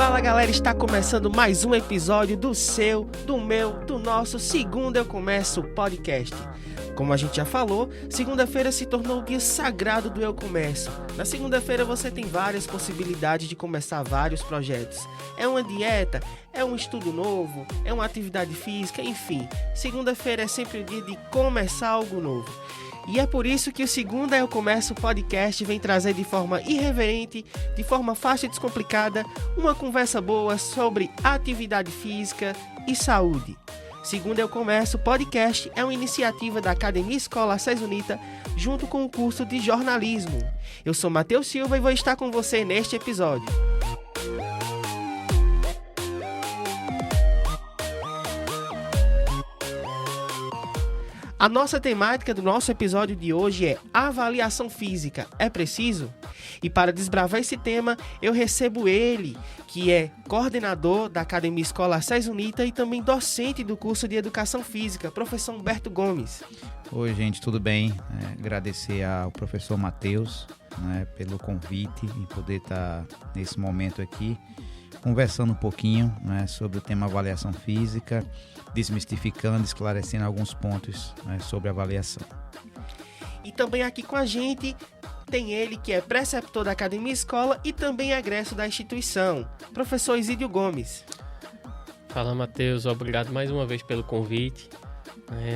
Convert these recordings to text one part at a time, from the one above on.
Fala galera, está começando mais um episódio do seu, do meu, do nosso Segunda Eu Começo podcast. Como a gente já falou, segunda-feira se tornou o dia sagrado do Eu Começo. Na segunda-feira você tem várias possibilidades de começar vários projetos. É uma dieta, é um estudo novo, é uma atividade física, enfim. Segunda-feira é sempre o dia de começar algo novo. E é por isso que o Segunda Eu Começo podcast vem trazer de forma irreverente, de forma fácil e descomplicada, uma conversa boa sobre atividade física e saúde. Segunda Eu Começo podcast é uma iniciativa da Academia Escola Cés Unita, junto com o curso de jornalismo. Eu sou Matheus Silva e vou estar com você neste episódio. A nossa temática do nosso episódio de hoje é avaliação física. É preciso? E para desbravar esse tema, eu recebo ele, que é coordenador da Academia Escola Cés Unita e também docente do curso de Educação Física, professor Humberto Gomes. Oi, gente, tudo bem? Agradecer ao professor Matheus, pelo convite e poder estar nesse momento aqui conversando um pouquinho, sobre o tema avaliação física, desmistificando, esclarecendo alguns pontos, sobre avaliação. E também aqui com a gente tem ele que é preceptor da Academia Escola e também egresso da instituição, professor Isídio Gomes. Fala, Matheus, obrigado mais uma vez pelo convite,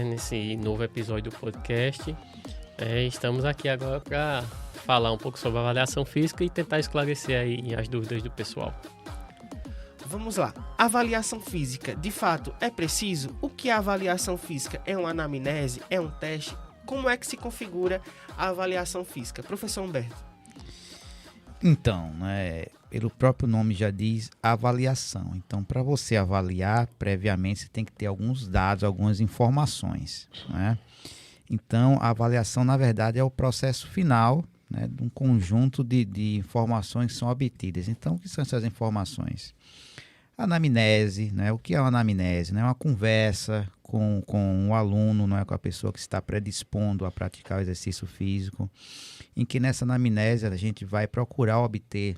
nesse novo episódio do podcast. Estamos aqui agora para falar um pouco sobre avaliação física e tentar esclarecer aí as dúvidas do pessoal. Vamos lá. Avaliação física, de fato, é preciso? O que é avaliação física? É uma anamnese? É um teste? Como é que se configura a avaliação física? Professor Humberto. Então, pelo próprio nome já diz avaliação. Então, para você avaliar previamente, você tem que ter alguns dados, algumas informações. Então, a avaliação, na verdade, é o processo final de um conjunto de informações que são obtidas. Então, o que são essas informações? Anamnese, o que é uma anamnese? É uma conversa com o aluno, com a pessoa que está predispondo a praticar o exercício físico, em que nessa anamnese a gente vai procurar obter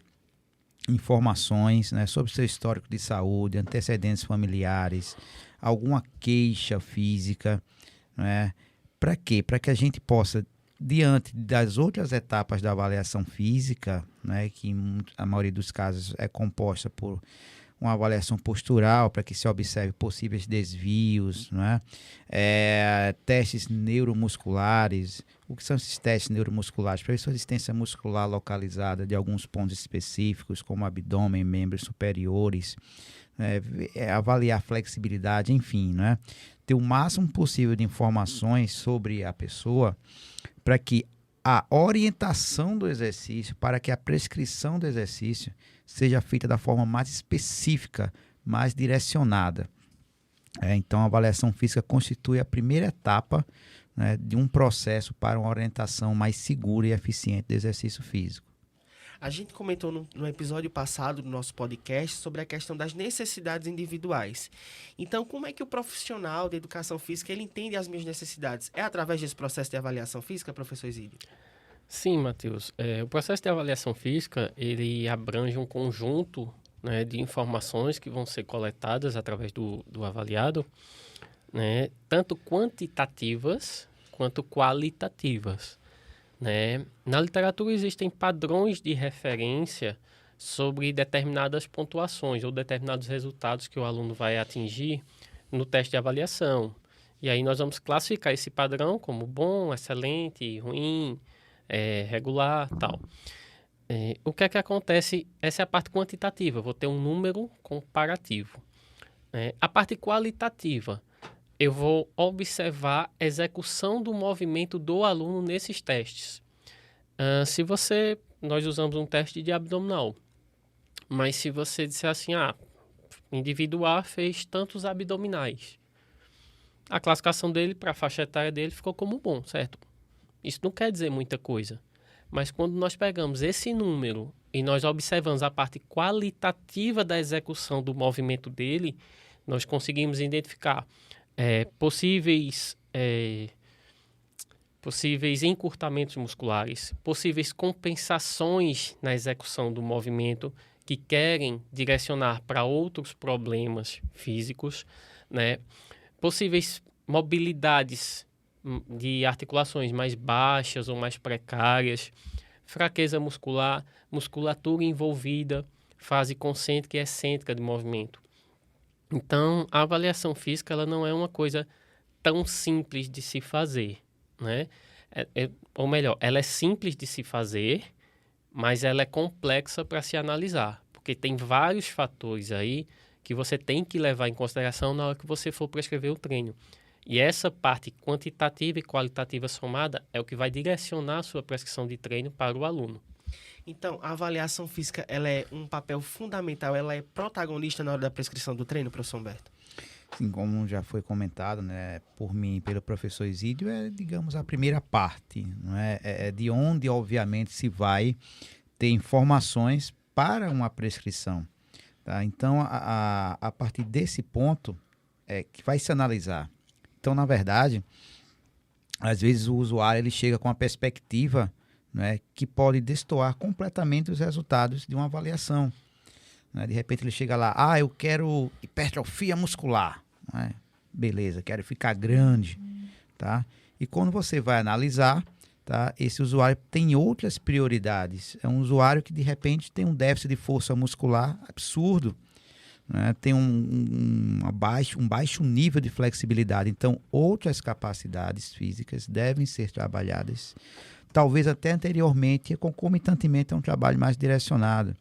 informações sobre o seu histórico de saúde, antecedentes familiares, alguma queixa física. Para quê? Para que a gente possa, diante das outras etapas da avaliação física, que a maioria dos casos é composta por uma avaliação postural para que se observe possíveis desvios, testes neuromusculares. O que são esses testes neuromusculares? Para ver se a resistência muscular localizada de alguns pontos específicos, como abdômen, membros superiores, avaliar a flexibilidade, enfim, ter o máximo possível de informações sobre a pessoa para que a orientação do exercício, para que a prescrição do exercício seja feita da forma mais específica, mais direcionada. Então, a avaliação física constitui a primeira etapa de um processo para uma orientação mais segura e eficiente do exercício físico. A gente comentou no episódio passado do nosso podcast sobre a questão das necessidades individuais. Então, como é que o profissional de educação física ele entende as minhas necessidades? É através desse processo de avaliação física, professor Isídio? Sim, Matheus. O processo de avaliação física, ele abrange um conjunto de informações que vão ser coletadas através do avaliado, tanto quantitativas quanto qualitativas. Na literatura existem padrões de referência sobre determinadas pontuações ou determinados resultados que o aluno vai atingir no teste de avaliação. E aí nós vamos classificar esse padrão como bom, excelente, ruim, regular, tal. O que é que acontece? Essa é a parte quantitativa, eu vou ter um número comparativo. A parte qualitativa, eu vou observar a execução do movimento do aluno nesses testes. Nós usamos um teste de abdominal, mas se você disser assim, indivíduo A fez tantos abdominais, a classificação dele para a faixa etária dele ficou como bom, certo? Isso não quer dizer muita coisa, mas quando nós pegamos esse número e nós observamos a parte qualitativa da execução do movimento dele, nós conseguimos identificar possíveis encurtamentos musculares, possíveis compensações na execução do movimento que querem direcionar para outros problemas físicos, né? Possíveis mobilidades de articulações mais baixas ou mais precárias, fraqueza muscular, musculatura envolvida, fase concêntrica e excêntrica de movimento. Então, a avaliação física ela não é uma coisa tão simples de se fazer, né? Ou melhor, ela é simples de se fazer, mas ela é complexa para se analisar, porque tem vários fatores aí que você tem que levar em consideração na hora que você for prescrever o treino. E essa parte quantitativa e qualitativa somada é o que vai direcionar a sua prescrição de treino para o aluno. Então, a avaliação física, ela é um papel fundamental, ela é protagonista na hora da prescrição do treino, professor Humberto? Sim, como já foi comentado, né, por mim e pelo professor Isídio, é, digamos, a primeira parte, não é? É de onde, obviamente, se vai ter informações para uma prescrição. Tá? Então, a partir desse ponto é que vai se analisar. Então, na verdade, às vezes o usuário ele chega com uma perspectiva, né, que pode destoar completamente os resultados de uma avaliação. Né? De repente ele chega lá, eu quero hipertrofia muscular. Né? Beleza, quero ficar grande. Tá? E quando você vai analisar, tá, esse usuário tem outras prioridades. É um usuário que de repente tem um déficit de força muscular absurdo. Né? Tem um baixo nível de flexibilidade. Então, outras capacidades físicas devem ser trabalhadas, talvez até anteriormente e concomitantemente a um trabalho mais direcionado.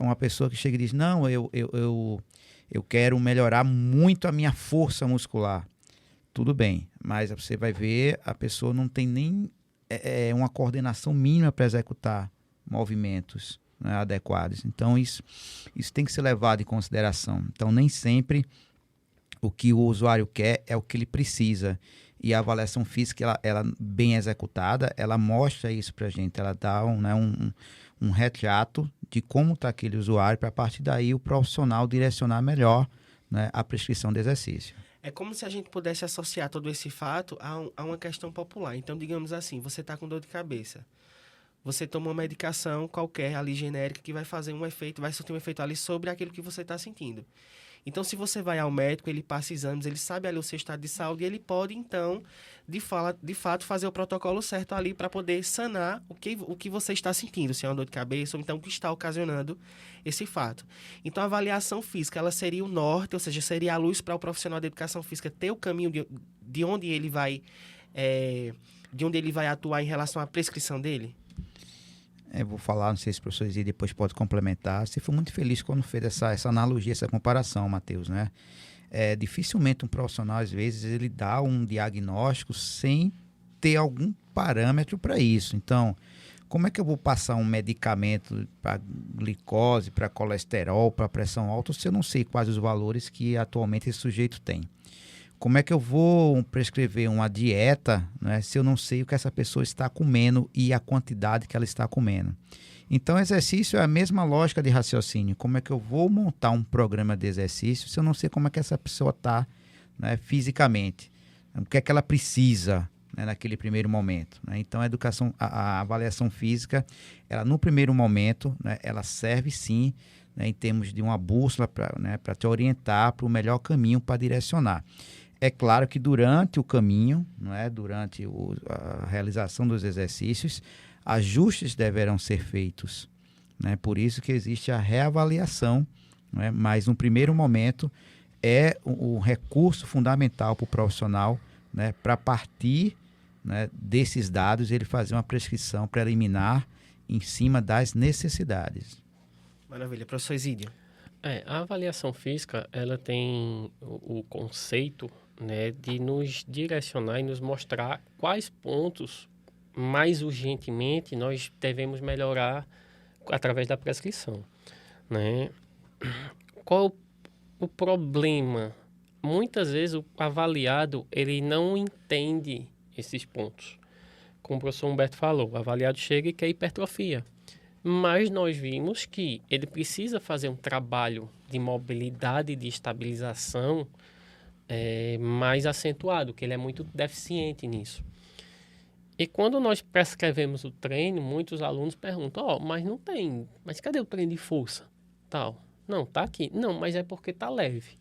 Uma pessoa que chega e diz, não, eu quero melhorar muito a minha força muscular. Tudo bem, mas você vai ver, a pessoa não tem nem uma coordenação mínima para executar movimentos, né, adequados. Então, isso tem que ser levado em consideração. Então, nem sempre o que o usuário quer é o que ele precisa. E a avaliação física, ela bem executada, ela mostra isso para a gente. Ela dá um retrato de como está aquele usuário, para a partir daí o profissional direcionar melhor, né, a prescrição de exercício. É como se a gente pudesse associar todo esse fato a uma questão popular. Então, digamos assim, você está com dor de cabeça. Você toma uma medicação qualquer ali genérica que vai fazer um efeito, vai surtir um efeito ali sobre aquilo que você está sentindo. Então, se você vai ao médico, ele passa exames, ele sabe ali o seu estado de saúde e ele pode, então, de fato, fazer o protocolo certo ali para poder sanar o que você está sentindo, se é uma dor de cabeça ou então o que está ocasionando esse fato. Então, a avaliação física, ela seria o norte, ou seja, seria a luz para o profissional de educação física ter o caminho de onde ele vai atuar em relação à prescrição dele? Eu vou falar, não sei se o professor Zé depois pode complementar. Você foi muito feliz quando fez essa analogia, essa comparação, Matheus, né? Dificilmente um profissional, às vezes, ele dá um diagnóstico sem ter algum parâmetro para isso. Então, como é que eu vou passar um medicamento para glicose, para colesterol, para pressão alta, se eu não sei quais os valores que atualmente esse sujeito tem? Como é que eu vou prescrever uma dieta, né, se eu não sei o que essa pessoa está comendo e a quantidade que ela está comendo? Então, exercício é a mesma lógica de raciocínio. Como é que eu vou montar um programa de exercício se eu não sei como é que essa pessoa está, né, fisicamente? O que é que ela precisa, né, naquele primeiro momento? Né? Então, a avaliação física, ela no primeiro momento, né, ela serve sim, né, em termos de uma bússola para te orientar para o melhor caminho para direcionar. É claro que durante o caminho, não é, durante a realização dos exercícios, ajustes deverão ser feitos. Né? Por isso que existe a reavaliação, não é? Mas no primeiro momento é o recurso fundamental para o profissional, né, para partir, né, desses dados ele fazer uma prescrição preliminar em cima das necessidades. Maravilha. Professor Isídio. A avaliação física, ela tem o conceito, né, de nos direcionar e nos mostrar quais pontos mais urgentemente nós devemos melhorar através da prescrição, né? Qual o problema? Muitas vezes o avaliado ele não entende esses pontos. Como o professor Humberto falou, o avaliado chega e quer hipertrofia. Mas nós vimos que ele precisa fazer um trabalho de mobilidade e de estabilização mais acentuado, que ele é muito deficiente nisso. E quando nós prescrevemos o treino, muitos alunos perguntam, mas não tem, mas cadê o treino de força? tal. Não, tá aqui. Não, mas é porque tá leve.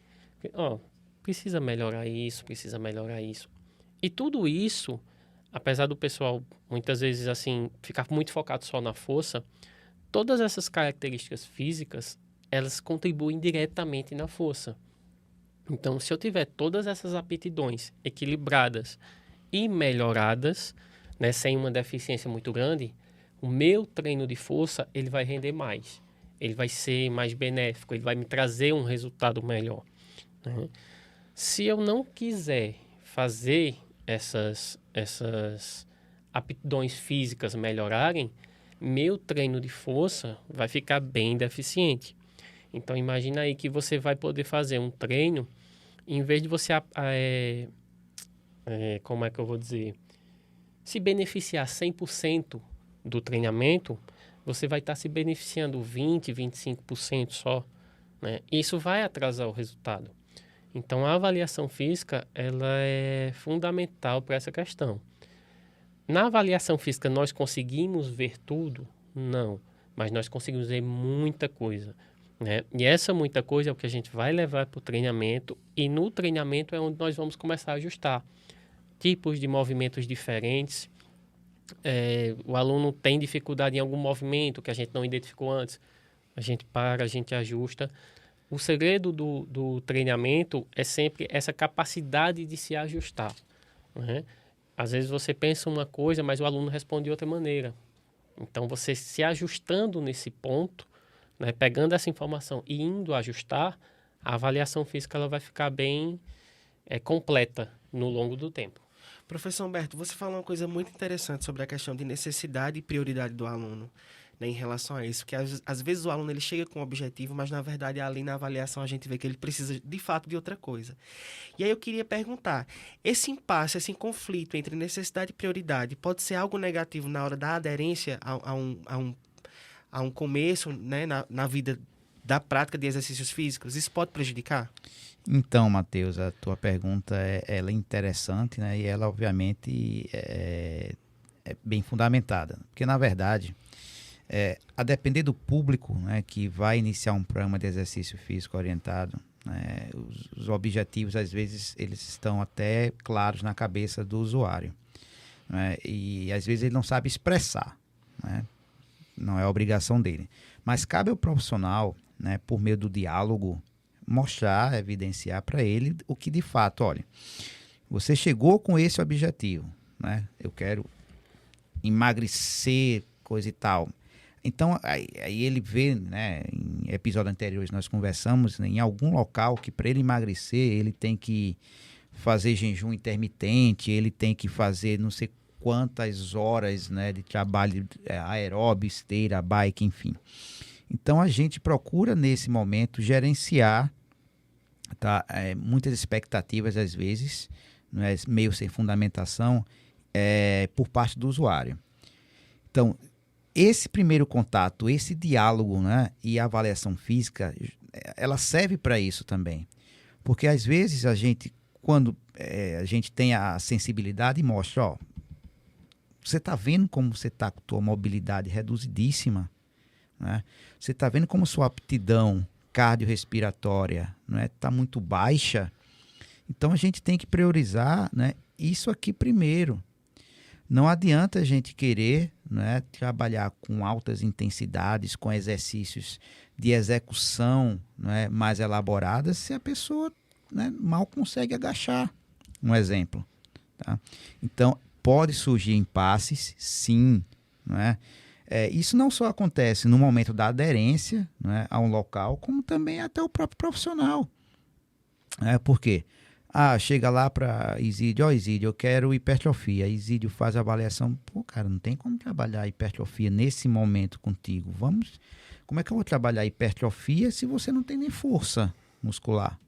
Ó, precisa melhorar isso, precisa melhorar isso. E tudo isso, apesar do pessoal, muitas vezes, assim, ficar muito focado só na força, todas essas características físicas, elas contribuem diretamente na força. Então, se eu tiver todas essas aptidões equilibradas e melhoradas, né, sem uma deficiência muito grande, o meu treino de força, ele vai render mais. Ele vai ser mais benéfico, ele vai me trazer um resultado melhor, né? Se eu não quiser fazer essas aptidões físicas melhorarem, meu treino de força vai ficar bem deficiente. Então, imagina aí que você vai poder fazer um treino, em vez de você, como é que eu vou dizer, se beneficiar 100% do treinamento, você vai estar se beneficiando 20%, 25% só, né? Isso vai atrasar o resultado. Então, a avaliação física, ela é fundamental para essa questão. Na avaliação física, nós conseguimos ver tudo? Não, mas nós conseguimos ver muita coisa, né? E essa muita coisa é o que a gente vai levar para o treinamento, e no treinamento é onde nós vamos começar a ajustar tipos de movimentos diferentes. O aluno tem dificuldade em algum movimento que a gente não identificou antes, a gente para, a gente ajusta. O segredo do treinamento é sempre essa capacidade de se ajustar, né? Às vezes você pensa uma coisa, mas o aluno responde de outra maneira. Então, você se ajustando nesse ponto, né, pegando essa informação e indo ajustar, a avaliação física ela vai ficar bem completa no longo do tempo. Professor Humberto, você falou uma coisa muito interessante sobre a questão de necessidade e prioridade do aluno, né, em relação a isso, que às vezes o aluno ele chega com um objetivo, mas na verdade ali na avaliação a gente vê que ele precisa de fato de outra coisa. E aí eu queria perguntar, esse impasse, esse conflito entre necessidade e prioridade pode ser algo negativo na hora da aderência a um começo, né, na vida da prática de exercícios físicos? Isso pode prejudicar? Então, Matheus, a tua pergunta ela é interessante, né? E ela, obviamente, é bem fundamentada. Porque, na verdade, a depender do público, né, que vai iniciar um programa de exercício físico orientado, né, os objetivos, às vezes, eles estão até claros na cabeça do usuário, né? E, às vezes, ele não sabe expressar, né? Não é a obrigação dele. Mas cabe ao profissional, né, por meio do diálogo, mostrar, evidenciar para ele o que de fato, olha, você chegou com esse objetivo, né? Eu quero emagrecer, coisa e tal. Então, aí ele vê, né, em episódios anteriores nós conversamos, né, em algum local que para ele emagrecer, ele tem que fazer jejum intermitente, ele tem que fazer não sei quantas horas, né, de trabalho aeróbio, esteira, bike, enfim. Então, a gente procura, nesse momento, gerenciar, tá, muitas expectativas, às vezes, né, meio sem fundamentação, por parte do usuário. Então, esse primeiro contato, esse diálogo, né, e a avaliação física, ela serve para isso também. Porque, às vezes, a gente, quando a gente tem a sensibilidade, mostra, ó, você está vendo como você está com a tua mobilidade reduzidíssima, né? Você está vendo como sua aptidão cardiorrespiratória, né, está muito baixa. Então, a gente tem que priorizar, né, isso aqui primeiro. Não adianta a gente querer, né, trabalhar com altas intensidades, com exercícios de execução, né, mais elaboradas, se a pessoa, né, mal consegue agachar, um exemplo. Tá? Então, pode surgir impasses, sim, né? Isso não só acontece no momento da aderência, né, a um local, como também até o próprio profissional. Por quê? Chega lá para Isídio, Isídio, eu quero hipertrofia. Isídio faz a avaliação, cara, não tem como trabalhar hipertrofia nesse momento contigo. Como é que eu vou trabalhar hipertrofia se você não tem nem força muscular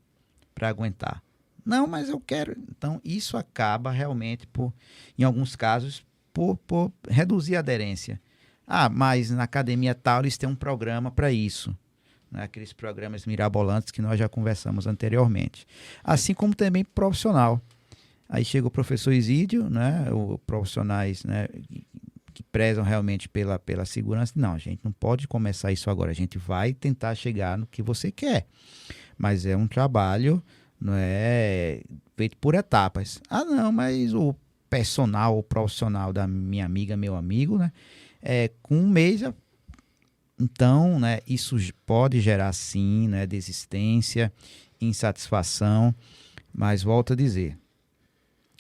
para aguentar? Não, mas eu quero. Então, isso acaba realmente, em alguns casos, por reduzir a aderência. Mas na academia tal eles têm um programa para isso, né? Aqueles programas mirabolantes que nós já conversamos anteriormente. Assim como também profissional. Aí chega o professor Isídio, né? Os profissionais, né, que prezam realmente pela segurança, não, a gente não pode começar isso agora, a gente vai tentar chegar no que você quer, mas é um trabalho, não é feito por etapas. Ah, não, mas o personal, o profissional da minha amiga, meu amigo, né, com um mês, então, né, isso pode gerar sim, né, desistência, insatisfação, mas volto a dizer,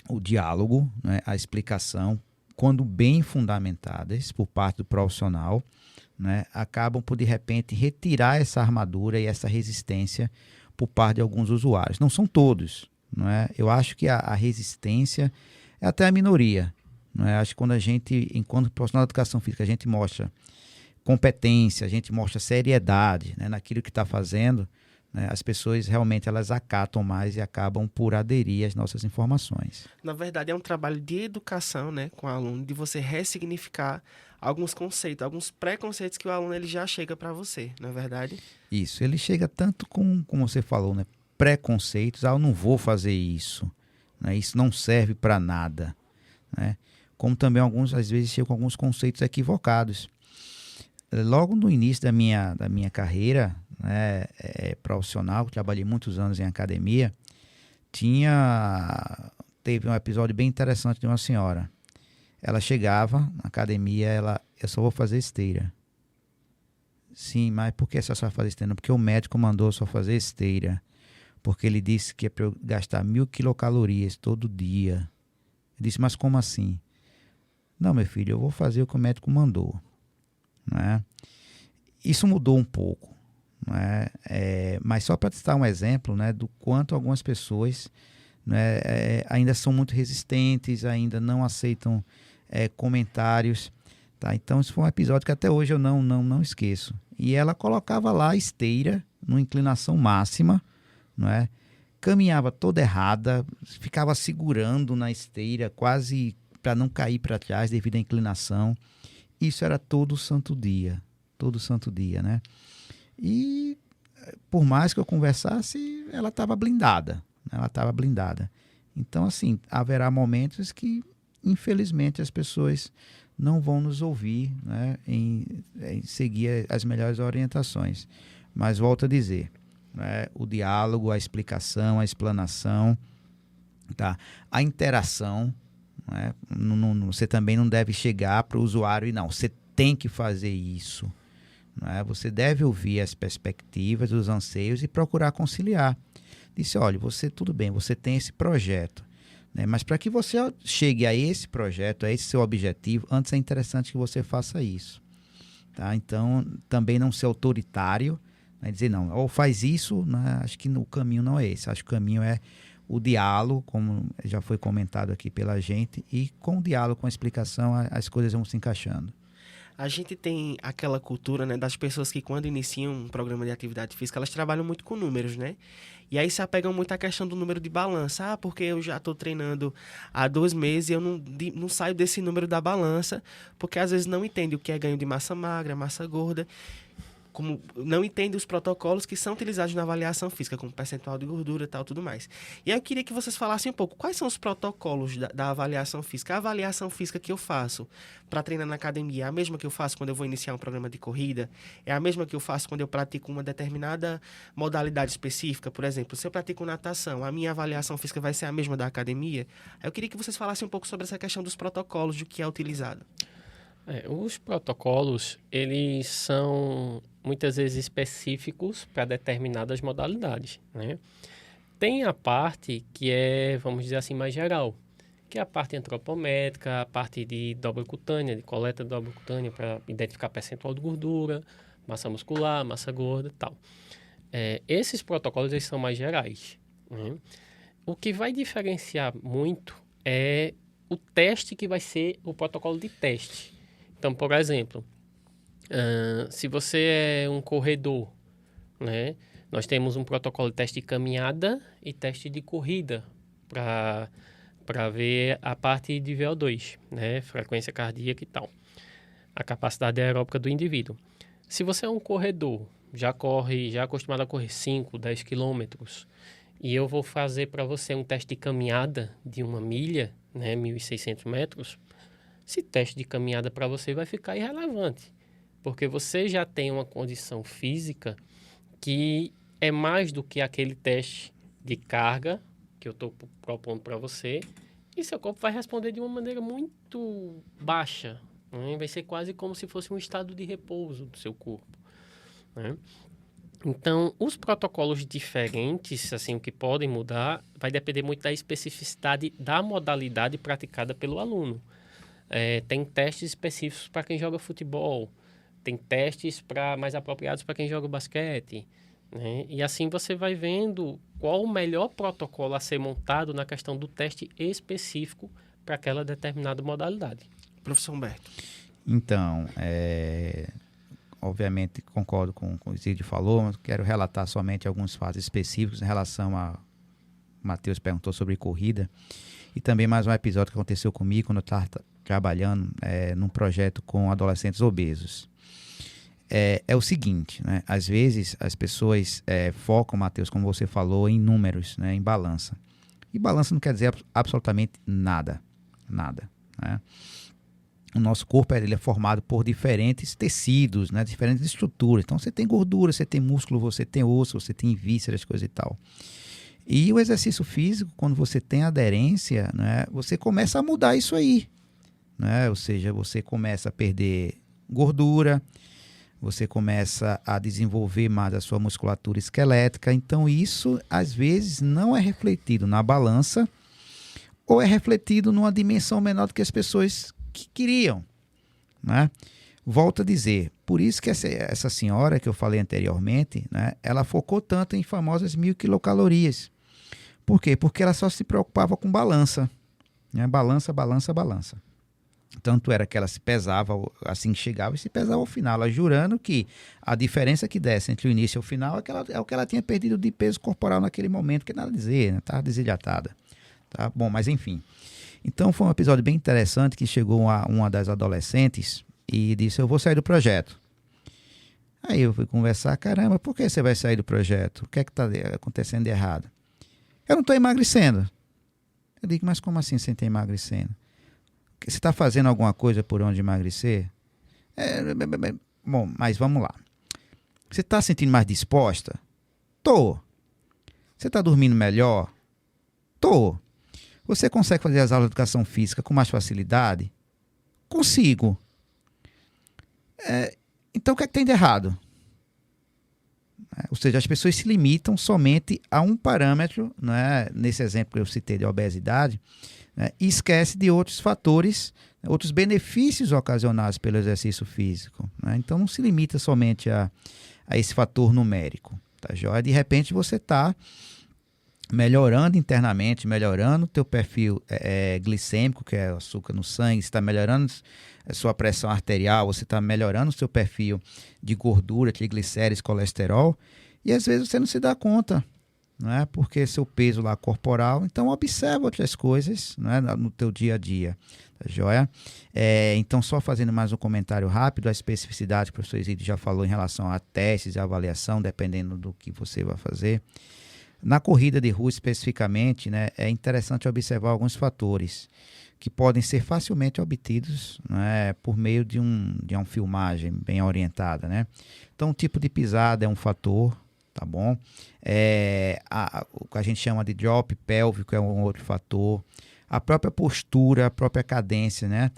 o diálogo, né, a explicação, quando bem fundamentadas por parte do profissional, né, acabam por, de repente, retirar essa armadura e essa resistência por parte de alguns usuários. Não são todos. Não é? Eu acho que a resistência é até a minoria. Não é? Acho que quando a gente, enquanto profissional de educação física, a gente mostra competência, a gente mostra seriedade, né, naquilo que está fazendo, né, as pessoas realmente elas acatam mais e acabam por aderir às nossas informações. Na verdade, é um trabalho de educação, né, com o aluno, de você ressignificar alguns conceitos, alguns preconceitos que o aluno ele já chega para você, não é verdade? Isso, ele chega tanto com, como você falou, né, preconceitos, eu não vou fazer isso, né, isso não serve para nada, né, como também alguns, às vezes, chegam com alguns conceitos equivocados. Logo no início da minha carreira, né, profissional, trabalhei muitos anos em academia, teve um episódio bem interessante de uma senhora. Ela chegava na academia, eu só vou fazer esteira. Sim, mas por que a senhora só vai fazer esteira? Porque o médico mandou só fazer esteira. Porque ele disse que é para eu gastar 1.000 quilocalorias todo dia. Eu disse, mas como assim? Não, meu filho, eu vou fazer o que o médico mandou. Né? Isso mudou um pouco, né? Mas só para te dar um exemplo, né, do quanto algumas pessoas, né, ainda são muito resistentes, ainda não aceitam comentários, tá? Então isso foi um episódio que até hoje eu não esqueço. E ela colocava lá a esteira numa inclinação máxima, não é? Caminhava toda errada, ficava segurando na esteira quase para não cair para trás devido à inclinação. Isso era todo santo dia, né? E por mais que eu conversasse, ela estava blindada, né? Então, assim, haverá momentos que, infelizmente, as pessoas não vão nos ouvir, né, em seguir as melhores orientações. Mas volto a dizer, né, o diálogo, a explicação, a explanação, tá? A interação, né? Você também não deve chegar para o usuário e não, você tem que fazer isso. Né? Você deve ouvir as perspectivas, os anseios e procurar conciliar. Disse, olha, tudo bem, você tem esse projeto, né? Mas para que você chegue a esse projeto, a esse seu objetivo, antes é interessante que você faça isso. Tá? Então, também não ser autoritário, né? Dizer, não, ou faz isso, né? Acho que o caminho não é esse. Acho que o caminho é o diálogo, como já foi comentado aqui pela gente, e com o diálogo, com a explicação, as coisas vão se encaixando. A gente tem aquela cultura, né, das pessoas que quando iniciam um programa de atividade física, elas trabalham muito com números, né? E aí se apegam muito à questão do número de balança. Ah, porque eu já estou treinando há 2 meses e eu não saio desse número da balança, porque às vezes não entende o que é ganho de massa magra, massa gorda, como não entende os protocolos que são utilizados na avaliação física, como percentual de gordura e tal, tudo mais. E aí eu queria que vocês falassem um pouco, quais são os protocolos da avaliação física? A avaliação física que eu faço para treinar na academia é a mesma que eu faço quando eu vou iniciar um programa de corrida? É a mesma que eu faço quando eu pratico uma determinada modalidade específica? Por exemplo, se eu pratico natação, a minha avaliação física vai ser a mesma da academia? Aí eu queria que vocês falassem um pouco sobre essa questão dos protocolos, do que é utilizado. Os protocolos, eles são muitas vezes específicos para determinadas modalidades, né? Tem a parte que é, vamos dizer assim, mais geral, que é a parte antropométrica, a parte de dobra cutânea, de coleta de dobra cutânea para identificar percentual de gordura, massa muscular, massa gorda e tal. Esses protocolos, eles são mais gerais, né? O que vai diferenciar muito é o teste que vai ser o protocolo de teste. Então, por exemplo, se você é um corredor, né, nós temos um protocolo de teste de caminhada e teste de corrida para ver a parte de VO2, né, frequência cardíaca e tal, a capacidade aeróbica do indivíduo. Se você é um corredor, já acostumado a correr 5, 10 quilômetros, e eu vou fazer para você um teste de caminhada de 1 milha, né, 1.600 metros, esse teste de caminhada para você vai ficar irrelevante, porque você já tem uma condição física que é mais do que aquele teste de carga que eu estou propondo para você, e seu corpo vai responder de uma maneira muito baixa, né? Vai ser quase como se fosse um estado de repouso do seu corpo, né? Então, os protocolos diferentes, assim, o que podem mudar, vai depender muito da especificidade da modalidade praticada pelo aluno. Tem testes específicos para quem joga futebol, tem testes mais apropriados para quem joga basquete, né? E assim você vai vendo qual o melhor protocolo a ser montado na questão do teste específico para aquela determinada modalidade. Professor Humberto. Então, obviamente concordo com o que o Isidro falou, mas quero relatar somente alguns fatos específicos em relação a... O Matheus perguntou sobre corrida. E também mais um episódio que aconteceu comigo quando eu estava trabalhando num projeto com adolescentes obesos. É o seguinte, né? Às vezes as pessoas focam, Matheus, como você falou, em números, né? Em balança. E balança não quer dizer absolutamente nada. Nada, né? O nosso corpo ele é formado por diferentes tecidos, né? Diferentes estruturas. Então você tem gordura, você tem músculo, você tem osso, você tem vísceras, coisa e tal. E o exercício físico, quando você tem aderência, né? Você começa a mudar isso aí, né? Ou seja, você começa a perder gordura, você começa a desenvolver mais a sua musculatura esquelética. Então isso, às vezes, não é refletido na balança ou é refletido numa dimensão menor do que as pessoas que queriam, né? Volto a dizer, por isso que essa senhora que eu falei anteriormente, né, ela focou tanto em famosas 1000 quilocalorias. Por quê? Porque ela só se preocupava com balança, né? Balança. Tanto era que ela se pesava, assim chegava e se pesava ao final, ela jurando que a diferença que desse entre o início e o final é o que ela tinha perdido de peso corporal naquele momento, que nada a dizer, né? Estava desiddratada. Tá? Bom, mas enfim. Então foi um episódio bem interessante que chegou uma das adolescentes e disse, eu vou sair do projeto. Aí eu fui conversar, caramba, por que você vai sair do projeto? O que é que está acontecendo de errado? Eu não estou emagrecendo. Eu digo, mas como assim você está emagrecendo? Você está fazendo alguma coisa por onde emagrecer? Bom, mas vamos lá. Você está se sentindo mais disposta? Tô. Você está dormindo melhor? Tô. Você consegue fazer as aulas de educação física com mais facilidade? Consigo. Então o que é que tem de errado? Ou seja, as pessoas se limitam somente a um parâmetro, né, nesse exemplo que eu citei de obesidade, né, e esquece de outros fatores, outros benefícios ocasionados pelo exercício físico, né? Então não se limita somente a esse fator numérico, tá joia? De repente você está melhorando internamente, melhorando o teu perfil glicêmico, que é o açúcar no sangue, está melhorando a sua pressão arterial, você está melhorando o seu perfil de gordura, triglicérides, colesterol, e às vezes você não se dá conta, né? Porque seu peso lá corporal, então observa outras coisas, né, no teu dia a dia, tá joia? Então só fazendo mais um comentário rápido, a especificidade que o professor Isidro já falou em relação a testes e avaliação, dependendo do que você vai fazer. Na corrida de rua especificamente, né, é interessante observar alguns fatores que podem ser facilmente obtidos, né, por meio de uma filmagem bem orientada, né? Então o tipo de pisada é um fator, tá bom? O que a gente chama de drop pélvico é um outro fator. A própria postura, a própria cadência, né?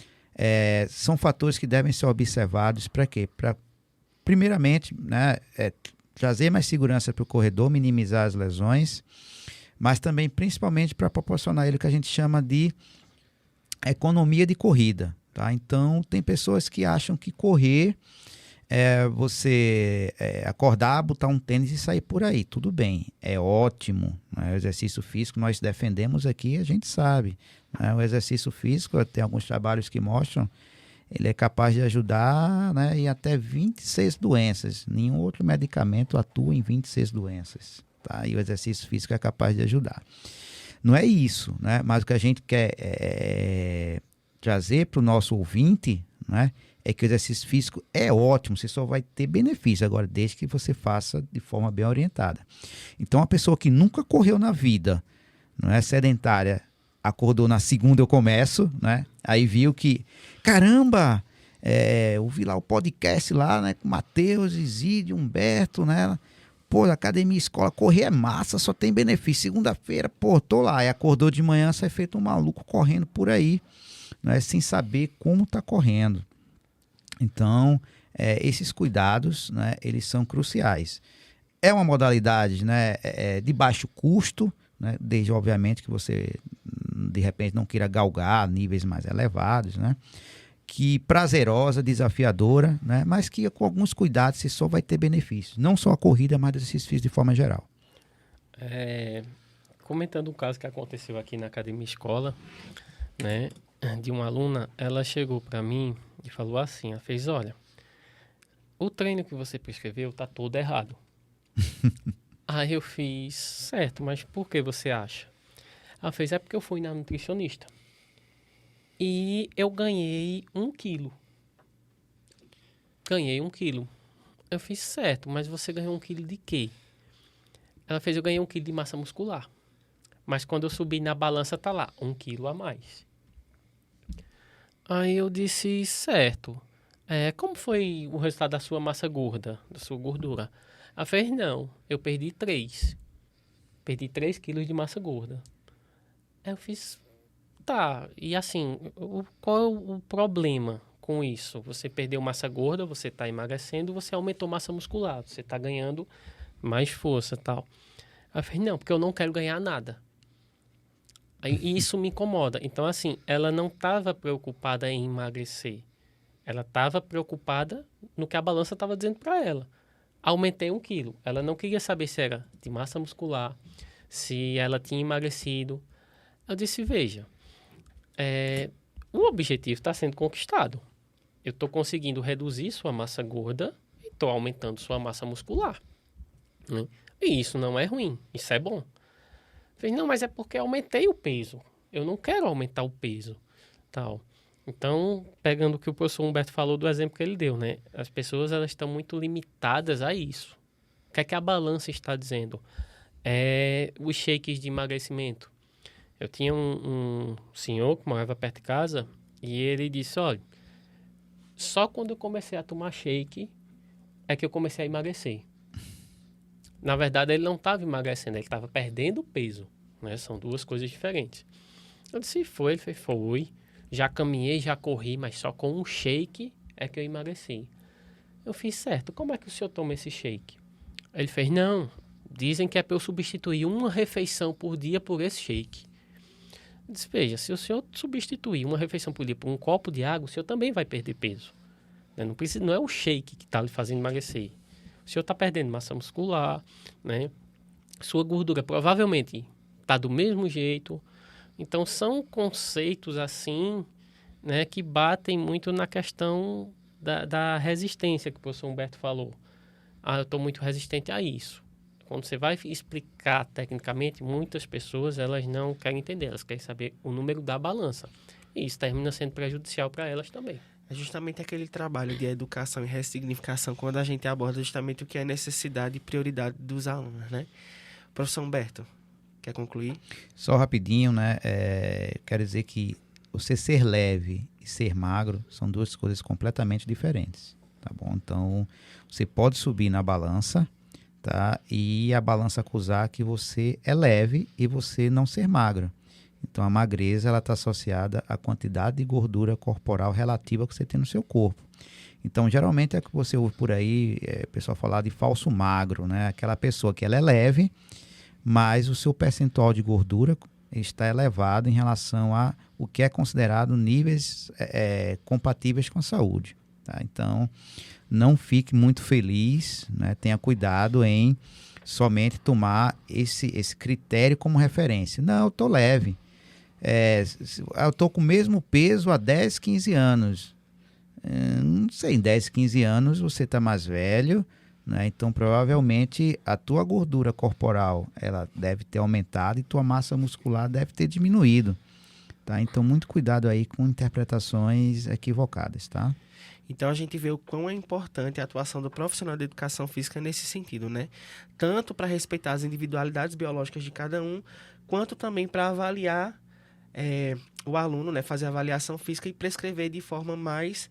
São fatores que devem ser observados para quê? Para, primeiramente, né, trazer mais segurança para o corredor, minimizar as lesões, mas também, principalmente, para proporcionar ele o que a gente chama de economia de corrida, tá? Então, tem pessoas que acham que correr você acordar, botar um tênis e sair por aí. Tudo bem, é ótimo, né? O exercício físico, nós defendemos aqui, a gente sabe, né? O exercício físico, tem alguns trabalhos que mostram, ele é capaz de ajudar, né, em até 26 doenças. Nenhum outro medicamento atua em 26 doenças. Tá? E o exercício físico é capaz de ajudar. Não é isso, né? Mas o que a gente quer trazer para o nosso ouvinte, né, é que o exercício físico é ótimo, você só vai ter benefício agora, desde que você faça de forma bem orientada. Então, uma pessoa que nunca correu na vida, não é sedentária, acordou na segunda eu começo, né? Aí viu que, caramba, eu vi lá o podcast lá, né? Com Matheus, Isídio, Humberto, né? Pô, academia, escola, correr é massa, só tem benefício. Segunda-feira, pô, tô lá. Aí acordou de manhã, sai feito um maluco correndo por aí, né? Sem saber como tá correndo. Então, esses cuidados, né? Eles são cruciais. É uma modalidade, né? De baixo custo, né? Desde, obviamente, que você, de repente, não queira galgar níveis mais elevados, né? Que prazerosa, desafiadora, né? Mas que com alguns cuidados você só vai ter benefícios. Não só a corrida, mas exercícios físicos de forma geral. Comentando um caso que aconteceu aqui na academia escola, né? De uma aluna, ela chegou para mim e falou assim, ela fez, olha, o treino que você prescreveu tá todo errado. Aí eu fiz, certo, mas por que você acha? Ela fez, é porque eu fui na nutricionista. E eu ganhei 1 quilo. Ganhei 1 quilo. Eu fiz, certo, mas você ganhou 1 quilo de quê? Ela fez, eu ganhei 1 quilo de massa muscular. Mas quando eu subi na balança, tá lá, 1 quilo a mais. Aí eu disse, certo. Como foi o resultado da sua massa gorda, da sua gordura? Ela fez, não, eu perdi 3. Perdi 3 quilos de massa gorda. Aí eu fiz... Tá, e assim, qual é o problema com isso? Você perdeu massa gorda, você está emagrecendo, você aumentou massa muscular, você está ganhando mais força e tal. Aí eu falei, não, porque eu não quero ganhar nada. E isso me incomoda. Então, assim, ela não estava preocupada em emagrecer. Ela estava preocupada no que a balança estava dizendo para ela. Aumentei 1 quilo. Ela não queria saber se era de massa muscular, se ela tinha emagrecido. Eu disse, veja... o objetivo está sendo conquistado. Eu estou conseguindo reduzir sua massa gorda e estou aumentando sua massa muscular. Né? E isso não é ruim, isso é bom. Eu falei, não, mas é porque eu aumentei o peso. Eu não quero aumentar o peso. Tal. Então, pegando o que o professor Humberto falou do exemplo que ele deu, né? As pessoas elas estão muito limitadas a isso. O que é que a balança está dizendo? Os shakes de emagrecimento. Eu tinha um senhor que morava perto de casa e ele disse, olha, só quando eu comecei a tomar shake é que eu comecei a emagrecer. Na verdade, ele não estava emagrecendo, ele estava perdendo peso, né? São duas coisas diferentes. Eu disse, ele fez, foi. Já caminhei, já corri, mas só com um shake é que eu emagreci. Eu fiz, certo, como é que o senhor toma esse shake? Ele fez, não, dizem que é para eu substituir uma refeição por dia por esse shake. Eu disse, veja, se o senhor substituir uma refeição por dia por um copo de água, o senhor também vai perder peso. Não é o shake que está lhe fazendo emagrecer. O senhor está perdendo massa muscular, né? Sua gordura provavelmente está do mesmo jeito. Então, são conceitos assim, né, que batem muito na questão da resistência que o professor Humberto falou. Eu estou muito resistente a isso. Quando você vai explicar tecnicamente, muitas pessoas elas não querem entender, elas querem saber o número da balança. E isso termina sendo prejudicial para elas também. É justamente aquele trabalho de educação e ressignificação, quando a gente aborda justamente o que é necessidade e prioridade dos alunos, né? Professor Humberto, quer concluir? Só rapidinho, né? Quero dizer que você ser leve e ser magro são duas coisas completamente diferentes, tá bom? Então, você pode subir na balança, tá? E a balança acusar que você é leve e você não ser magro. Então, a magreza ela está associada à quantidade de gordura corporal relativa que você tem no seu corpo. Então, geralmente é que você ouve por aí o pessoal falar de falso magro, né? Aquela pessoa que ela é leve, mas o seu percentual de gordura está elevado em relação a o que é considerado níveis compatíveis com a saúde. Tá? Então, não fique muito feliz, né? Tenha cuidado em somente tomar esse critério como referência. Não, eu estou leve. Eu estou com o mesmo peso há 10, 15 anos. Não sei, em 10, 15 anos você está mais velho, né? Então provavelmente a tua gordura corporal ela deve ter aumentado e tua massa muscular deve ter diminuído. Tá? Então muito cuidado aí com interpretações equivocadas, tá? Então a gente vê o quão é importante a atuação do profissional de educação física nesse sentido, né? Tanto para respeitar as individualidades biológicas de cada um, quanto também para avaliar o aluno, né, fazer a avaliação física e prescrever de forma mais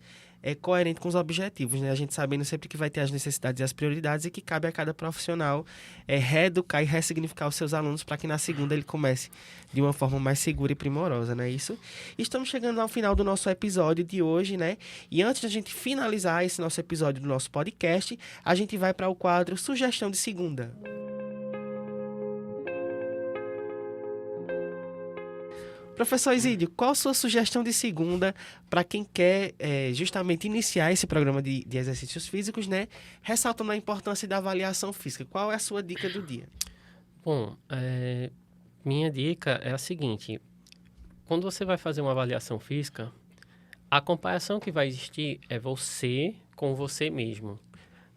coerente com os objetivos, né? A gente sabendo sempre que vai ter as necessidades e as prioridades e que cabe a cada profissional reeducar e ressignificar os seus alunos para que na segunda ele comece de uma forma mais segura e primorosa, não é isso? Estamos chegando ao final do nosso episódio de hoje, né? E antes da gente finalizar esse nosso episódio do nosso podcast, a gente vai para o quadro Sugestão de Segunda. Professor Isídio, qual a sua sugestão de segunda para quem quer justamente iniciar esse programa de exercícios físicos, né? Ressaltando a importância da avaliação física. Qual é a sua dica do dia? Bom, minha dica é a seguinte. Quando você vai fazer uma avaliação física, a comparação que vai existir é você com você mesmo,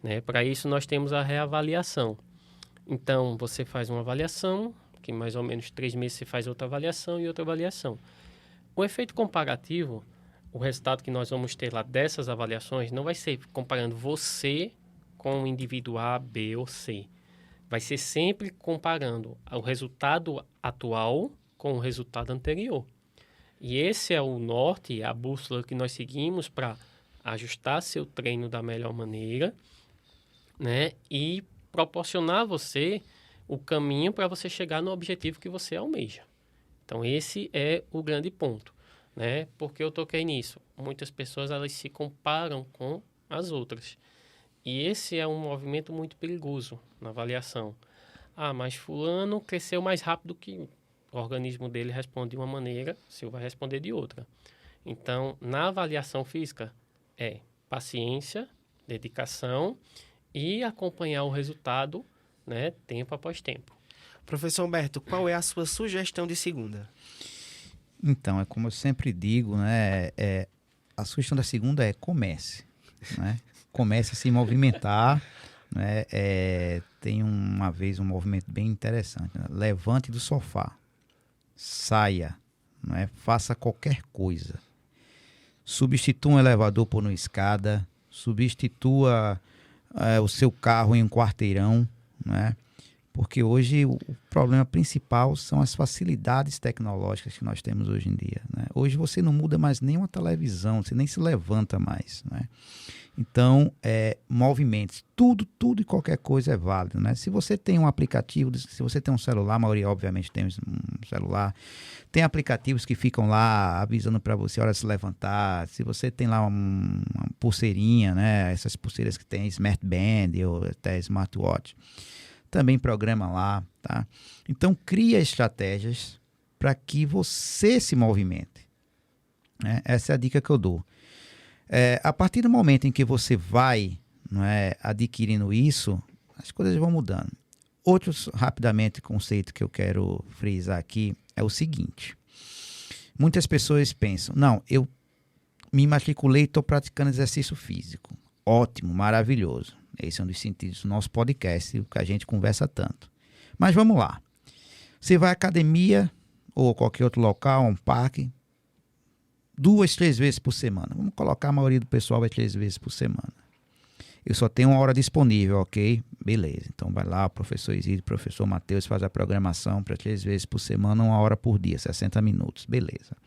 né? Para isso, nós temos a reavaliação. Então, você faz uma avaliação, que mais ou menos 3 meses você faz outra avaliação e outra avaliação. O efeito comparativo, o resultado que nós vamos ter lá dessas avaliações, não vai ser comparando você com o indivíduo A, B ou C. Vai ser sempre comparando o resultado atual com o resultado anterior. E esse é o norte, a bússola que nós seguimos para ajustar seu treino da melhor maneira, né? E proporcionar a você o caminho para você chegar no objetivo que você almeja. Então, esse é o grande ponto, né? Porque eu toquei nisso. Muitas pessoas, elas se comparam com as outras. E esse é um movimento muito perigoso na avaliação. Ah, mas fulano cresceu mais rápido que o organismo dele responde de uma maneira, o seu vai responder de outra. Então, na avaliação física, paciência, dedicação e acompanhar o resultado, né, tempo após tempo. Professor Humberto, qual é a sua sugestão de segunda? Então, é como eu sempre digo, né? A sugestão da segunda é comece, né? Comece a se movimentar, né? Tem uma vez um movimento bem interessante, né? Levante do sofá, saia, né? Faça qualquer coisa. Substitua um elevador por uma escada, substitua o seu carro em um quarteirão, né? Porque hoje o problema principal são as facilidades tecnológicas que nós temos hoje em dia, né? Hoje você não muda mais nem uma televisão, você nem se levanta mais, né? Então, movimentos, tudo e qualquer coisa é válido, né? Se você tem um aplicativo, se você tem um celular, a maioria obviamente tem um celular, tem aplicativos que ficam lá avisando para você a hora de se levantar. Se você tem lá uma pulseirinha, né? Essas pulseiras que tem Smart Band ou até Smartwatch, também programa lá, tá? Então, cria estratégias para que você se movimente, né? Essa é a dica que eu dou. A partir do momento em que você vai, não é, adquirindo isso, as coisas vão mudando. Outros, rapidamente, conceito que eu quero frisar aqui é o seguinte. Muitas pessoas pensam, não, eu me matriculei e estou praticando exercício físico. Ótimo, maravilhoso. Esse é um dos sentidos do nosso podcast, que a gente conversa tanto. Mas vamos lá. Você vai à academia ou qualquer outro local, um parque, 2, 3 vezes por semana. Vamos colocar a maioria do pessoal vai 3 vezes por semana. Eu só tenho uma hora disponível, ok? Beleza. Então vai lá, o professor Isídio, o professor Matheus faz a programação para 3 vezes por semana, 1 hora por dia, 60 minutos. Beleza.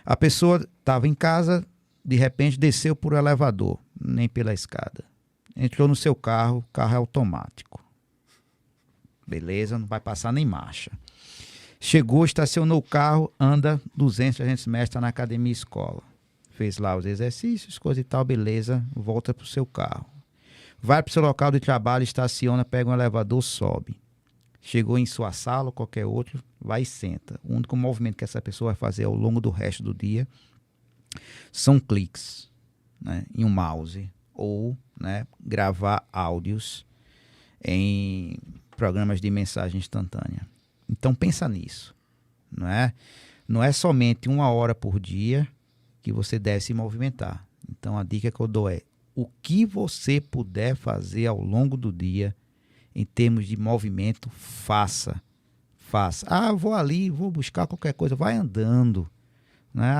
A pessoa estava em casa, de repente desceu por um elevador, nem pela escada. Entrou no seu carro, o carro é automático. Beleza, não vai passar nem marcha. Chegou, estacionou o carro, anda 200, 300 metros, está na academia escola. Fez lá os exercícios, coisa e tal, beleza, volta para o seu carro. Vai para o seu local de trabalho, estaciona, pega um elevador, sobe. Chegou em sua sala ou qualquer outro, vai e senta. O único movimento que essa pessoa vai fazer ao longo do resto do dia são cliques, né, em um mouse ou, né, gravar áudios em programas de mensagem instantânea. Então pensa nisso, não é? Não é somente 1 hora por dia que você deve se movimentar. Então a dica que eu dou é o que você puder fazer ao longo do dia em termos de movimento, faça. Ah, vou ali, vou buscar qualquer coisa, vai andando, né?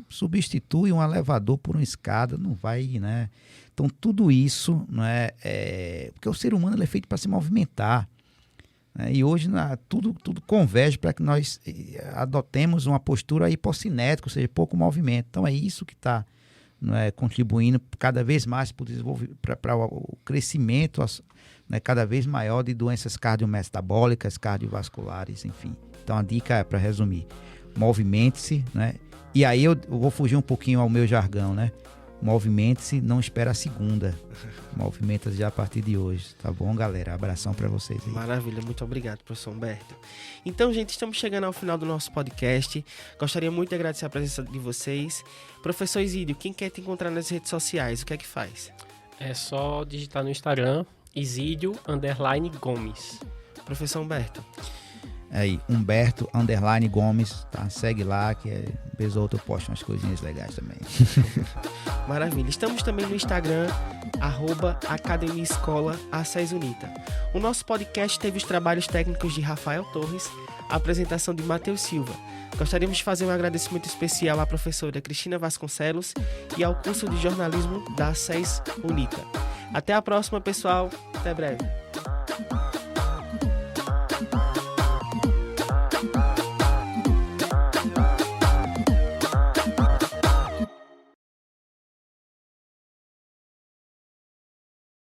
Substitui um elevador por uma escada, não vai, né? Então tudo isso, não é? Porque o ser humano ele é feito para se movimentar. né? E hoje tudo converge para que nós adotemos uma postura hipocinética, ou seja, pouco movimento. Então é isso que está contribuindo cada vez mais para o crescimento, né, cada vez maior de doenças cardiometabólicas, cardiovasculares, enfim. Então a dica é, para resumir, movimente-se, né? E aí eu vou fugir um pouquinho ao meu jargão, né? Movimente-se, não espera a segunda. Movimenta-se já a partir de hoje. Tá bom, galera? Abração para vocês aí. Maravilha, muito obrigado, professor Humberto. Então, gente, estamos chegando ao final do nosso podcast. Gostaria muito de agradecer a presença de vocês. Professor Isídio, quem quer te encontrar nas redes sociais, o que é que faz? É só digitar no Instagram, Isídio_Gomes. Professor Humberto. Aí, Humberto_Gomes, tá? Segue lá, que vez ou outra eu posto umas coisinhas legais também. Maravilha. Estamos também no Instagram, @Academia Escola A6 Unita. O nosso podcast teve os trabalhos técnicos de Rafael Torres, a apresentação de Matheus Silva. Gostaríamos de fazer um agradecimento especial à professora Cristina Vasconcelos e ao curso de jornalismo da A6 Unita. Até a próxima, pessoal. Até breve.